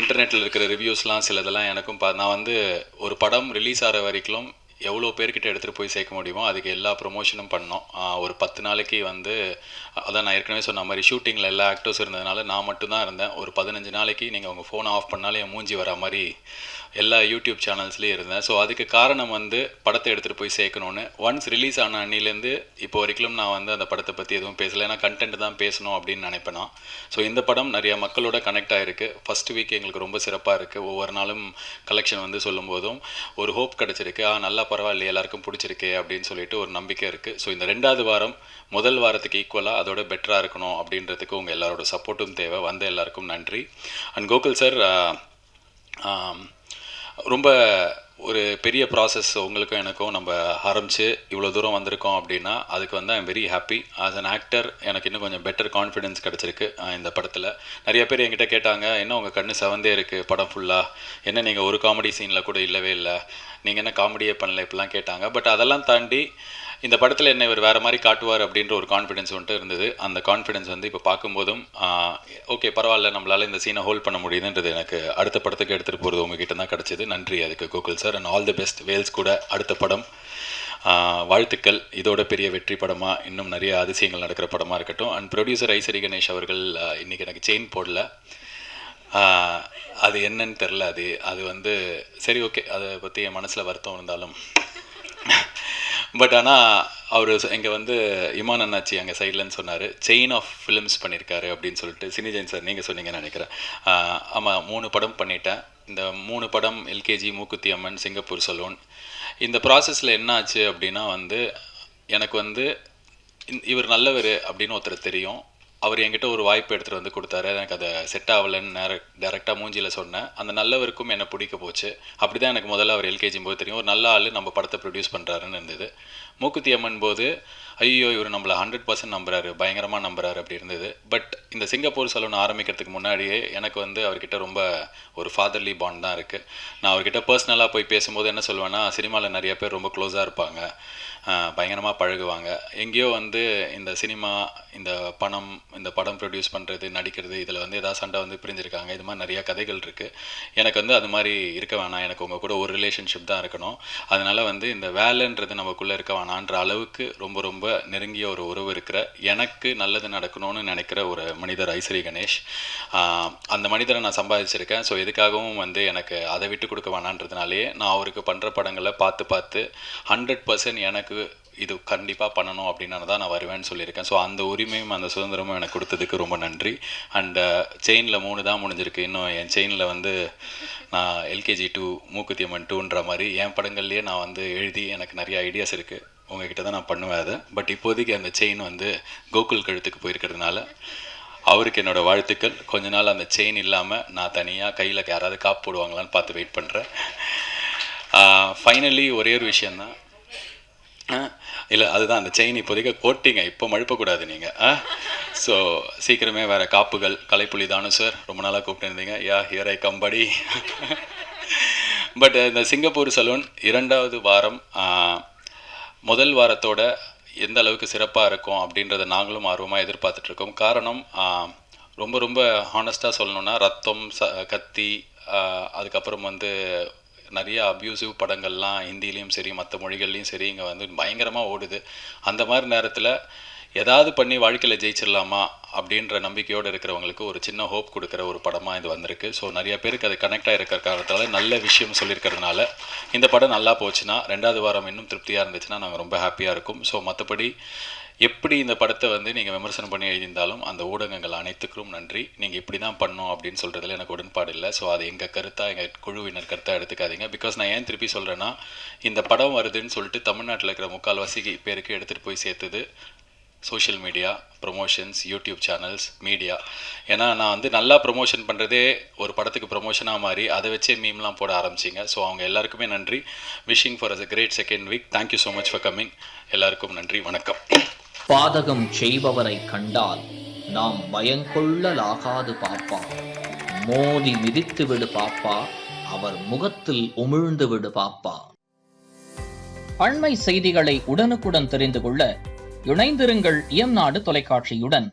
இன்டர்நெட்டில் இருக்கிற ரிவ்யூஸ்லாம் சிலதெல்லாம் எனக்கும் நான் வந்து ஒரு படம் ரிலீஸ் ஆகிற வரைக்கும் எவ்வளோ பேர்கிட்ட எடுத்துகிட்டு போய் சேர்க்க முடியுமோ அதுக்கு எல்லா ப்ரொமோஷனும் பண்ணோம். ஒரு 10 நாளைக்கு வந்து அதான் நான் ஏற்கனவே சொன்ன மாதிரி ஷூட்டிங்கில் எல்லா ஆக்டர்ஸ் இருந்ததுனால நான் மட்டும்தான் இருந்தேன். ஒரு 15 நாளைக்கு நீங்கள் உங்கள் ஃபோனை ஆஃப் பண்ணாலே என் மூஞ்சி வர மாதிரி எல்லா யூடியூப் சேனல்ஸ்லேயும் இருந்தேன். ஸோ அதுக்கு காரணம் வந்து படத்தை எடுத்துகிட்டு போய் சேர்க்கணுன்னு. ஒன்ஸ் ரிலீஸ் ஆன அன்னிலேருந்து இப்போ வரைக்கும் நான் வந்து அந்த படத்தை பற்றி எதுவும் பேசலை. ஏன்னா கண்டென்ட் தான் பேசணும் அப்படின்னு நினைப்பேன் நான். ஸோ இந்த படம் நிறைய மக்களோட கனெக்ட் ஆகிருக்கு. ஃபஸ்ட் வீக் எங்களுக்கு ரொம்ப சிறப்பாக இருக்குது. ஒவ்வொரு நாளும் கலெக்ஷன் வந்து சொல்லும் போதும் ஒரு ஹோப் கிடச்சிருக்கு. நல்லா பரவாயில்ல, எல்லாருக்கும் பிடிச்சிருக்கு அப்படின்னு சொல்லிட்டு ஒரு நம்பிக்கை இருக்குது. ஸோ இந்த 2வது வாரம் முதல் வாரத்துக்கு ஈக்குவலாக அதோட பெட்டராக இருக்கணும் அப்படின்றதுக்கு உங்கள் எல்லாரோட சப்போர்ட்டும் தேவை. வந்த எல்லாருக்கும் நன்றி. அண்ட் கோகுல் சார், ரொம்ப ஒரு பெரிய ப்ராசஸ் உங்களுக்கும் எனக்கும் நம்ம ஆரம்பித்து இவ்வளோ தூரம் வந்திருக்கோம் அப்படின்னா அதுக்கு வந்து I'm very happy. As an actor எனக்கு இன்னும் கொஞ்சம் பெட்டர் கான்ஃபிடென்ஸ் கிடச்சிருக்கு இந்த படத்தில். நிறைய பேர் என்கிட்ட கேட்டாங்க, என்ன உங்கள் கண்ணு செவந்தே இருக்குது படம் ஃபுல்லாக, என்ன நீங்கள் ஒரு காமெடி சீனில் கூட இல்லவே இல்லை, நீங்கள் என்ன காமெடியே பண்ணல, இப்படிலாம் கேட்டாங்க. பட் அதெல்லாம் தாண்டி இந்த படத்தில் என்ன இவர் வேறு மாதிரி காட்டுவார் அப்படின்ற ஒரு கான்ஃபிடென்ஸ் வந்துட்டு இருந்தது. அந்த கான்ஃபிடென்ஸ் வந்து இப்போ பார்க்கும்போதும் ஓகே பரவாயில்ல, நம்மளால் இந்த சீனை ஹோல்ட் பண்ண முடியுதுன்றது எனக்கு அடுத்த படத்துக்கு எடுத்துகிட்டு போகிறது உங்ககிட்ட தான் கிடச்சிது. நன்றி அதுக்கு Gokul sir. And all the best. Vels கூட அடுத்த படம் வாழ்த்துக்கள். இதோட பெரிய வெற்றி படமாக, இன்னும் நிறைய அதிசயங்கள் நடக்கிற படமாக இருக்கட்டும். அண்ட் ப்ரொடியூசர் ஐசரி கணேஷ் அவர்கள் இன்றைக்கி எனக்கு செயின் போடல, அது என்னன்னு தெரில. அது வந்து சரி ஓகே, அதை பற்றி என் மனசில் வருத்தம் இருந்தாலும் பட் ஆனால் அவர் இங்கே வந்து இமான் அண்ணாச்சி அங்கே சைட்லன்னு சொன்னார், செயின் ஆஃப் ஃபிலிம்ஸ் பண்ணியிருக்காரு அப்படின்னு சொல்லிட்டு. சினிஜெயின் சார் நீங்கள் சொன்னீங்கன்னு நினைக்கிறேன். ஆமாம், 3 படம் பண்ணிட்டேன். இந்த 3 படம் LKG, Mookuthi Amman, Singapore salon. இந்த ப்ராசஸில் என்ன ஆச்சு அப்படின்னா வந்து எனக்கு வந்து இவர் நல்லவர் அப்படின்னு ஒருத்தர் தெரியும். அவர் என்கிட்ட ஒரு வாய்ப்பு எடுத்துகிட்டு வந்து கொடுத்தாரு. எனக்கு அதை செட் ஆகலைன்னு டேரெக்டாக மூஞ்சியில் சொன்னேன். அந்த நல்லவருக்கும் என்னை பிடிக்க போச்சு. அப்படி தான் எனக்கு முதல்ல அவர் எல்கேஜியும் போது தெரியும், ஒரு நல்ல ஆள் நம்ம படத்தை ப்ரொடியூஸ் பண்ணுறாருன்னு இருந்தது. மூக்குத்தி அம்மன் போது ஐயோ இவர் நம்மளை 100% நம்புறாரு, பயங்கரமாக நம்புறாரு அப்படி இருந்தது. பட் இந்த சிங்கப்பூர் சலூன் ஆரம்பிக்கிறதுக்கு முன்னாடியே எனக்கு வந்து அவர்கிட்ட ரொம்ப ஒரு ஃபாதர்லி பாண்ட் தான் இருக்குது. நான் அவர்கிட்ட பர்சனலாக போய் பேசும்போது என்ன சொல்லுவேன்னா, சினிமாவில் நிறைய பேர் ரொம்ப க்ளோஸாக இருப்பாங்க, பயங்கரமாக பழகுவாங்க. எங்கேயோ வந்து இந்த சினிமா, இந்த படம் ப்ரொடியூஸ் பண்ணுறது, நடிக்கிறது, இதில் வந்து ஏதாவது சண்டை வந்து பிரிஞ்சிருக்காங்க. இது மாதிரி நிறையா கதைகள் இருக்குது. எனக்கு வந்து அது மாதிரி இருக்க வேணாம், எனக்கு உங்கள் கூட ஒரு ரிலேஷன்ஷிப் தான் இருக்கணும். அதனால் வந்து இந்த வேலைன்றது நமக்குள்ளே இருக்க வேணான்ற அளவுக்கு ரொம்ப ரொம்ப நெருங்கிய ஒரு உறவு இருக்கிற, எனக்கு நல்லது நடக்கணும்னு நினைக்கிற ஒரு மனிதர் ஐசரி கணேஷ். அந்த மனிதரை நான் சம்பாதிச்சிருக்கேன். ஸோ எதுக்காகவும் வந்து எனக்கு அதை விட்டு கொடுக்க வேணான்றதுனாலே நான் அவருக்கு பண்ணுற படங்களை பார்த்து 100% எனக்கு இது கண்டிப்பாக பண்ணணும் அப்படின்னு தான் நான் வருவேன்னு சொல்லியிருக்கேன். ஸோ அந்த உரிமையும் அந்த சுதந்திரமும் எனக்கு கொடுத்ததுக்கு ரொம்ப நன்றி. அண்ட் செயினில் 3 தான் முடிஞ்சிருக்கு. இன்னும் என் செயினில் வந்து நான் எல்கேஜி 2, மூக்குத்தி அம்மன் 2ன்ற மாதிரி என் படங்கள்லேயே நான் வந்து எழுதி எனக்கு நிறைய ஐடியாஸ் இருக்குது. உங்ககிட்ட தான் நான் பண்ணுவேன் அதை. பட் இப்போதைக்கு அந்த செயின் வந்து கோகுல் கழுத்துக்கு போயிருக்கிறதுனால அவருக்கு என்னோடய வாழ்த்துக்கள். கொஞ்ச நாள் அந்த செயின் இல்லாமல் நான் தனியாக கையில் யாராவது காப்பு போடுவாங்களான்னு பார்த்து வெயிட் பண்ணுறேன். ஃபைனலி ஒரே ஒரு விஷயந்தான், இல்லை அதுதான் அந்த செயின் இப்போதைக்கு கோட்டிங்க, இப்போ மழுப்பக்கூடாது நீங்கள். ஸோ சீக்கிரமே வேறு காப்புகள். கலைப்புலி தானு சார் ரொம்ப நாளாக கூப்பிட்டுருந்தீங்க, ஹியர் ஐ கம் படி. பட் இந்த சிங்கப்பூர் சலூன் 2வது வாரம் முதல் வாரத்தோட எந்த அளவுக்கு சிறப்பாக இருக்கும் அப்படின்றத நாங்களும் ஆர்வமாக எதிர்பார்த்துட்ருக்கோம். காரணம் ரொம்ப ரொம்ப ஹானஸ்ட்டாக சொல்லணுன்னா, ரத்தம், கத்தி, அதுக்கப்புறம் வந்து நிறைய அப்யூசிவ் படங்கள்லாம் ஹிந்திலையும் சரி மற்ற மொழிகள்லையும் சரி இங்கே வந்து பயங்கரமாக ஓடுது. அந்த மாதிரி நேரத்தில் ஏதாவது பண்ணி வாழ்க்கையில் ஜெயிச்சிடலாமா அப்படின்ற நம்பிக்கையோடு இருக்கிறவங்களுக்கு ஒரு சின்ன ஹோப் கொடுக்குற ஒரு படமாக இது வந்திருக்கு. ஸோ நிறைய பேருக்கு அது கனெக்ட் ஆகிருக்கிற காரணத்தால் நல்ல விஷயம் சொல்லியிருக்கிறதுனால இந்த படம் நல்லா போச்சுன்னா, 2வது வாரம் இன்னும் திருப்தியாக இருந்துச்சுன்னா நாங்கள் ரொம்ப ஹாப்பியாக இருக்கும். ஸோ மற்றபடி எப்படி இந்த படத்தை வந்து நீங்கள் விமர்சனம் பண்ணி எழுதியிருந்தாலும் அந்த ஊடகங்கள் அனைத்துக்கும் நன்றி. நீங்கள் இப்படி தான் பண்ணோம் அப்படின்னு சொல்கிறதுல எனக்கு உடன்பாடு இல்லை. ஸோ அது எங்கள் கருத்தாக, எங்கள் குழுவினர் கருத்தாக எடுத்துக்காதீங்க. பிகாஸ் நான் ஏன் திருப்பி சொல்கிறேன்னா, இந்த படம் வருதுன்னு சொல்லிட்டு தமிழ்நாட்டில் இருக்கிற 3/4 பேருக்கு எடுத்துகிட்டு போய் சேர்த்துது social media, promotions, YouTube channels, media. ஏன்னா நான் வந்து நல்லா ப்ரொமோஷன் பண்ணுறதே ஒரு படத்துக்கு ப்ரொமோஷனாக மாறி அதை வச்சே மீம்லாம் போட ஆரம்பிச்சிங்க. ஸோ அவங்க எல்லாருக்குமே நன்றி. Wishing for us a great second week. Thank you so much for coming. எல்லாருக்கும் நன்றி, வணக்கம். பாதகம் செய்பவரை கண்டால் நாம் பயங்கொள்ளலாகாது பாப்பா, மோதி மிதித்து விடு பாப்பா, அவர் முகத்தில் உமிழ்ந்து விடு பாப்பா. அண்மை செய்திகளை உடனுக்குடன் தெரிந்து கொள்ள இணைந்திருங்கள் இயம்நாடு தொலைக்காட்சியுடன்.